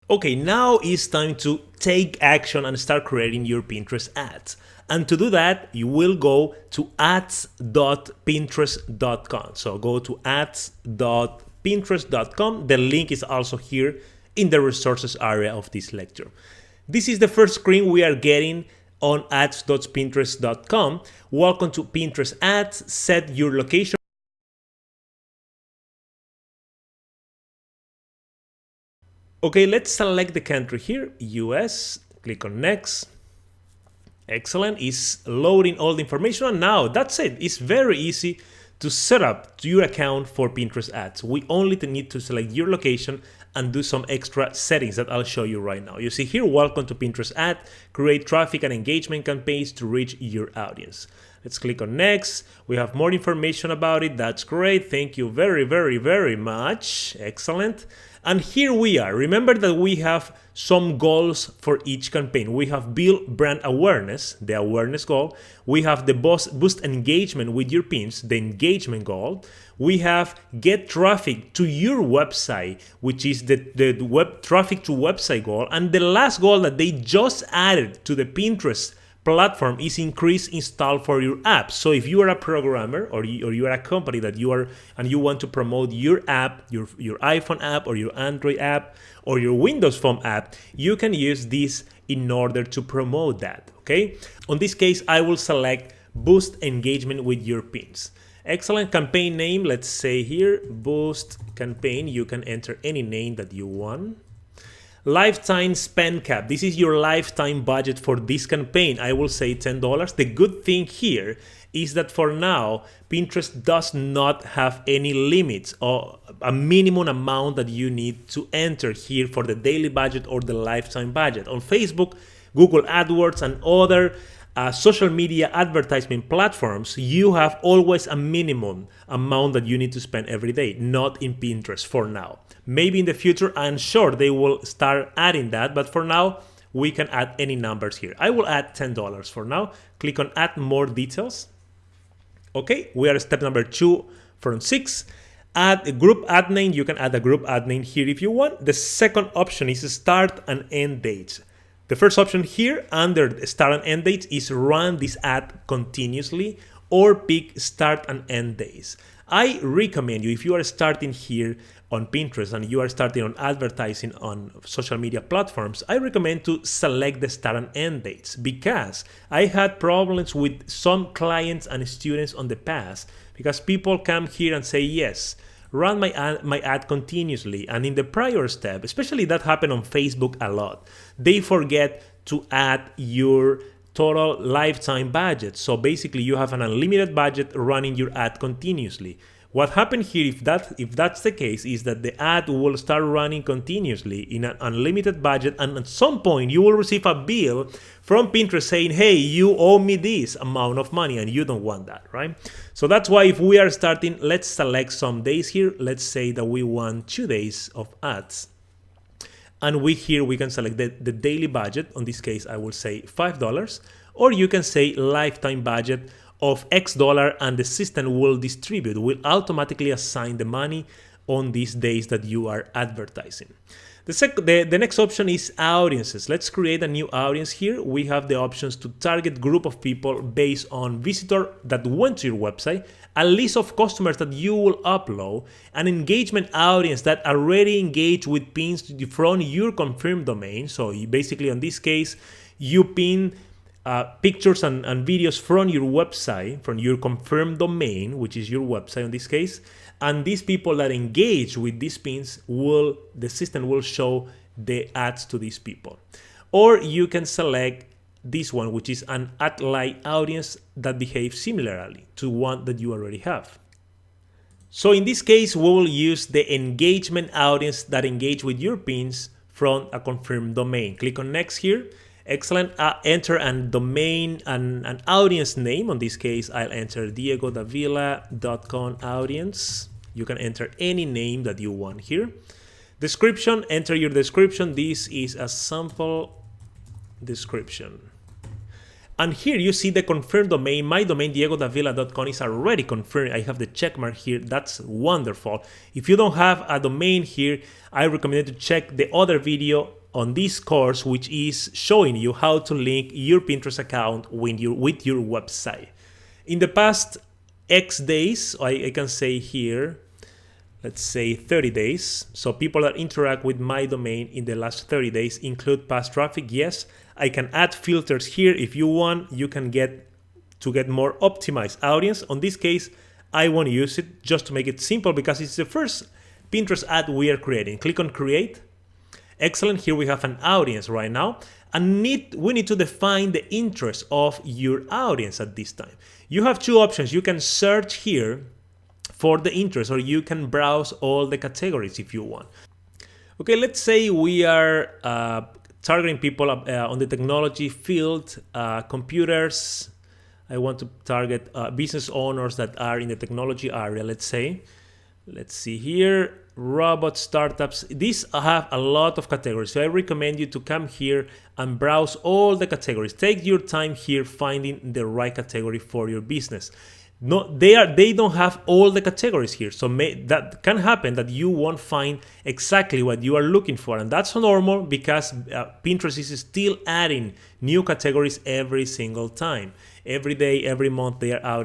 Okay, now it's time to take action and start creating your Pinterest ads. And to do that, you will go to ads.pinterest.com. So go to ads.pinterest.com. The link is also here in the resources area of this lecture. This is the first screen we are getting on ads.pinterest.com. Welcome to Pinterest ads. Set your location. Okay, let's select the country here, US, click on next. Excellent, it's loading all the information, and now that's it. It's very easy to set up your account for Pinterest ads. We only need to select your location and do some extra settings that I'll show you right now. You see here, welcome to Pinterest ad, create traffic and engagement campaigns to reach your audience. Let's click on next. We have more information about it. That's great. Thank you very much. Excellent. And here we are. Remember that we have some goals for each campaign. We have build brand awareness, the awareness goal. We have the boost engagement with your pins, the engagement goal. We have get traffic to your website, which is the web traffic to website goal. And the last goal that they just added to the Pinterest platform is increase install for your app. So if you are a programmer or you are a company that you are and you want to promote your app, your iPhone app or your Android app or your Windows Phone app, you can use this in order to promote that. Okay. On this case, I will select boost engagement with your pins. Excellent. Campaign name. Let's say here boost campaign. You can enter any name that you want. Lifetime spend cap. This is your lifetime budget for this campaign. I will say $10. The good thing here is that for now, Pinterest does not have any limits or a minimum amount that you need to enter here for the daily budget or the lifetime budget. On Facebook, Google AdWords, and other social media advertisement platforms, you have always a minimum amount that you need to spend every day, not in Pinterest for now. Maybe in the future, I'm sure they will start adding that, but for now, we can add any numbers here. I will add $10 for now. Click on add more details. Okay, we are at step number 2 from 6. Add a group ad name. You can add a group ad name here if you want. The second option is start and end dates. The first option here under start and end dates is run this ad continuously or pick start and end days. I recommend you, if you are starting here on Pinterest and you are starting on advertising on social media platforms, I recommend to select the start and end dates because I had problems with some clients and students on the past because people come here and say, yes, run my ad continuously, and in the prior step, especially that happened on Facebook a lot, they forget to add your total lifetime budget. So basically you have an unlimited budget running your ad continuously. What happened here, if that's the case, is that the ad will start running continuously in an unlimited budget, and at some point you will receive a bill from Pinterest saying, hey, you owe me this amount of money, and you don't want that, right? So that's why if we are starting, let's select some days here. Let's say that we want 2 days of ads. And we can select the daily budget. On this case, I will say $5, or you can say lifetime budget of X dollar, and the system will automatically assign the money on these days that you are advertising. The next option is audiences. Let's create a new audience here. We have the options to target group of people based on visitor that went to your website, a list of customers that you will upload, an engagement audience that already engaged with pins from your confirmed domain. So basically, on this case, you pin pictures and videos from your website, from your confirmed domain, which is your website in this case. And these people that engage with these pins, the system will show the ads to these people. Or you can select this one, which is an ad-like audience that behaves similarly to one that you already have. So in this case, we will use the engagement audience that engage with your pins from a confirmed domain. Click on next here. Excellent. Enter a domain and an audience name. On this case, I'll enter diegodavila.com audience. You can enter any name that you want here. Description, enter your description. This is a sample description. And here you see the confirmed domain. My domain, diegodavila.com, is already confirmed. I have the check mark here. That's wonderful. If you don't have a domain here, I recommend you to check the other video on this course, which is showing you how to link your Pinterest account with your website. In the past X days, I can say here, let's say 30 days. So people that interact with my domain in the last 30 days include past traffic. Yes, I can add filters here. If you want, you can get more optimized audience. On this case, I won't use it just to make it simple because it's the first Pinterest ad we are creating. Click on create. Excellent. Here we have an audience right now. And we need to define the interest of your audience at this time. You have two options. You can search here for the interest, or you can browse all the categories if you want. Okay, let's say we are targeting people on the technology field, computers. I want to target business owners that are in the technology area, let's say. Let's see here, robots, startups. These have a lot of categories, so I recommend you to come here and browse all the categories. Take your time here finding the right category for your business. No, they don't have all the categories here, so that can happen that you won't find exactly what you are looking for, and that's normal because Pinterest is still adding new categories every single time. Every day, every month, they are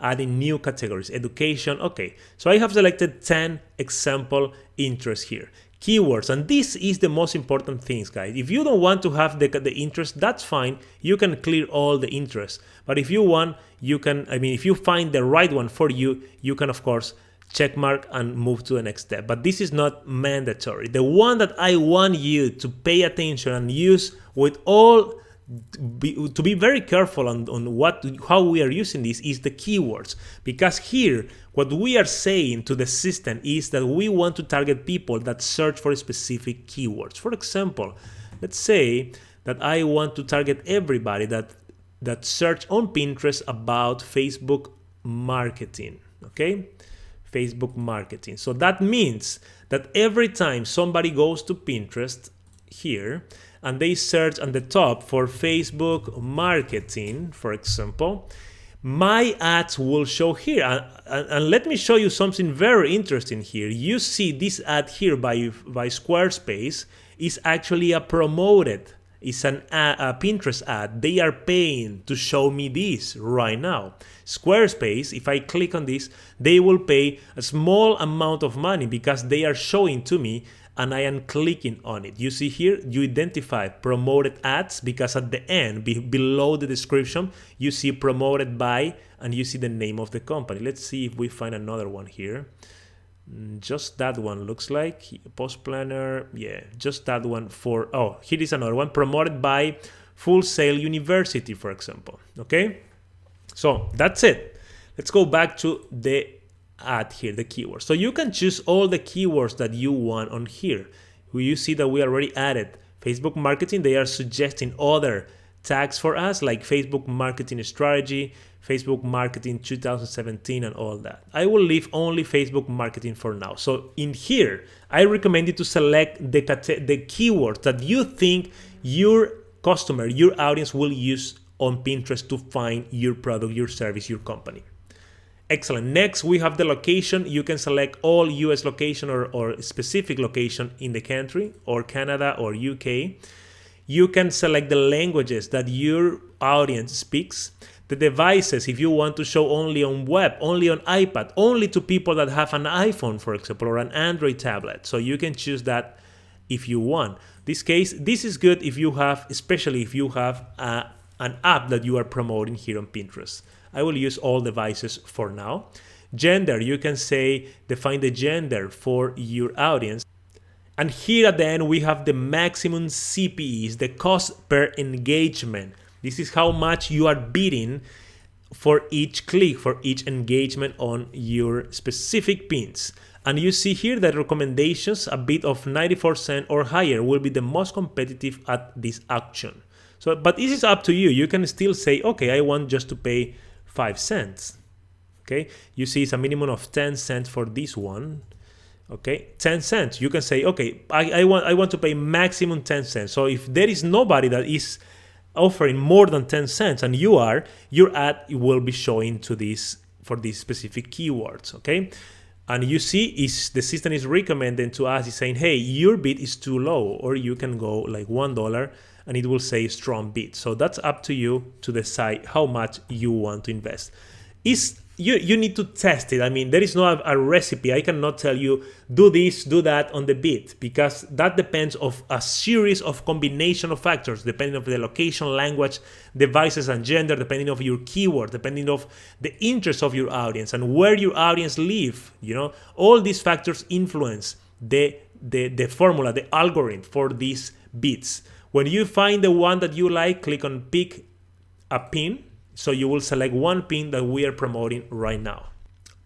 adding new categories. Education, okay. So I have selected 10 example interests here. Keywords, and this is the most important things, guys. If you don't want to have the interest, that's fine. You can clear all the interests. But if you want, you can, if you find the right one for you, you can, of course, check mark and move to the next step. But this is not mandatory. The one that I want you to pay attention and use with all, to be very careful on how we are using this is the keywords, because here what we are saying to the system is that we want to target people that search for specific keywords. For example, let's say that I want to target everybody that search on Pinterest about Facebook marketing, okay? Facebook marketing. So that means that every time somebody goes to Pinterest here and they search on the top for Facebook marketing, for example, my ads will show here. And let me show you something very interesting here. You see this ad here by Squarespace is actually a promoted. It's a Pinterest ad. They are paying to show me this right now. Squarespace, if I click on this, they will pay a small amount of money because they are showing to me and I am clicking on it. You see here, you identify promoted ads because at the end, below the description, you see promoted by and you see the name of the company. Let's see if we find another one here. Just that one looks like Post Planner. Yeah, just that one here is another one promoted by Full Sail University, for example. Okay, so that's it. Let's go back to the ad here, the keywords. So you can choose all the keywords that you want on here. You see that we already added Facebook marketing. They are suggesting other tags for us like Facebook marketing strategy, Facebook marketing 2017 and all that. I will leave only Facebook marketing for now. So in here, I recommend you to select the keywords that you think your customer, your audience will use on Pinterest to find your product, your service, your company. Excellent. Next, we have the location. You can select all US location or specific location in the country or Canada or UK. You can select the languages that your audience speaks. The devices, if you want to show only on web, only on iPad, only to people that have an iPhone, for example, or an Android tablet. So you can choose that if you want. This case, this is good if you have, especially if you have an app that you are promoting here on Pinterest. I will use all devices for now. Gender, you can say, define the gender for your audience. And here at the end, we have the maximum CPEs, the cost per engagement. This is how much you are bidding for each click, for each engagement on your specific pins. And you see here that recommendations, a bid of 94 cents or higher will be the most competitive at this auction. So, but this is up to you. You can still say, okay, I want just to pay 5 cents. Okay, you see it's a minimum of 10 cents for this one. Okay, 10 cents. You can say, okay, I want to pay maximum 10 cents. So if there is nobody that is offering more than 10 cents and you are, your ad will be showing to this for these specific keywords, okay? And you see is the system is recommending to us, is saying, hey, your bid is too low, or you can go like $1 and it will say strong bid. So that's up to you to decide how much you want to invest. You need to test it. I mean, there is no a recipe. I cannot tell you do this, do that on the bid, because that depends of a series of combination of factors, depending on the location, language, devices, and gender, depending of your keyword, depending of the interest of your audience and where your audience live. You know, all these factors influence the formula, the algorithm for these bids. When you find the one that you like, click on pick a pin. So you will select one pin that we are promoting right now.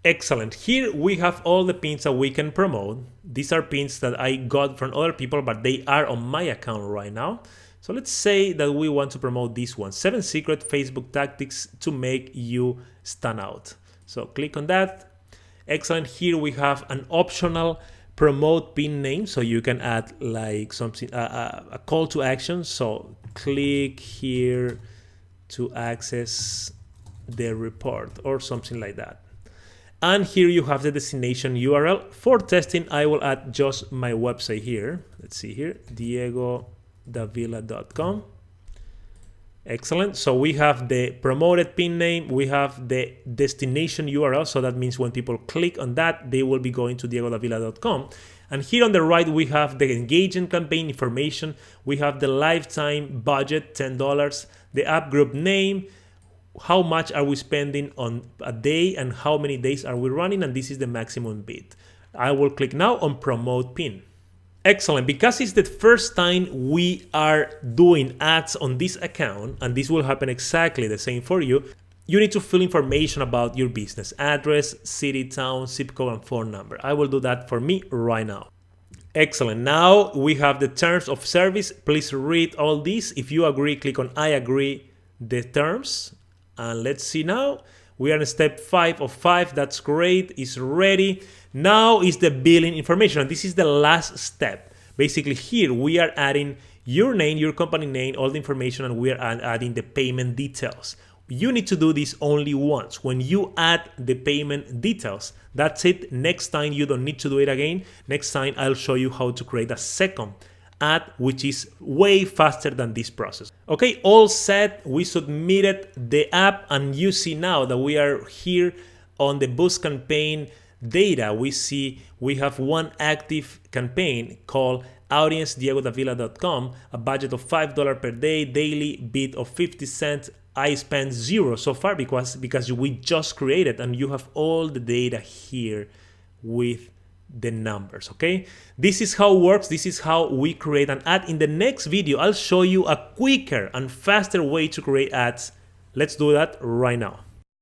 Excellent. Here we have all the pins that we can promote. These are pins that I got from other people, but they are on my account right now. So let's say that we want to promote this one, 7 secret Facebook tactics to make you stand out. So click on that. Excellent. Here we have an optional promote pin name. So you can add like something, a call to action. So click here to access the report or something like that. And here you have the destination URL. For testing, I will add just my website here. Let's see here, diegodavila.com. Excellent. So we have the promoted pin name, we have the destination URL. So that means when people click on that, they will be going to diegodavila.com. And here on the right, we have the engaging campaign information. We have the lifetime budget, $10, the app group name, how much are we spending on a day and how many days are we running, and this is the maximum bid. I will click now on promote pin. Excellent, because it's the first time we are doing ads on this account, and this will happen exactly the same for you, you need to fill information about your business, address, city, town, zip code, and phone number. I will do that for me right now. Excellent. Now we have the terms of service. Please read all these. If you agree, click on I agree the terms. And let's see now. We are in step 5 of 5. That's great. It's ready. Now is the billing information. And this is the last step. Basically here we are adding your name, your company name, all the information, and we are adding the payment details. You need to do this only once. When you add the payment details, that's it. Next time you don't need to do it again. Next time I'll show you how to create a second ad, which is way faster than this process. Okay, all set. We submitted the app and you see now that we are here on the Boost campaign data. We see we have one active campaign called audience.diegodavila.com, a budget of $5 per day, daily bid of 50 cents. I spent 0 so far because we just created, and you have all the data here with the numbers. Okay, this is how it works. This is how we create an ad. In the next video, I'll show you a quicker and faster way to create ads. Let's do that right now.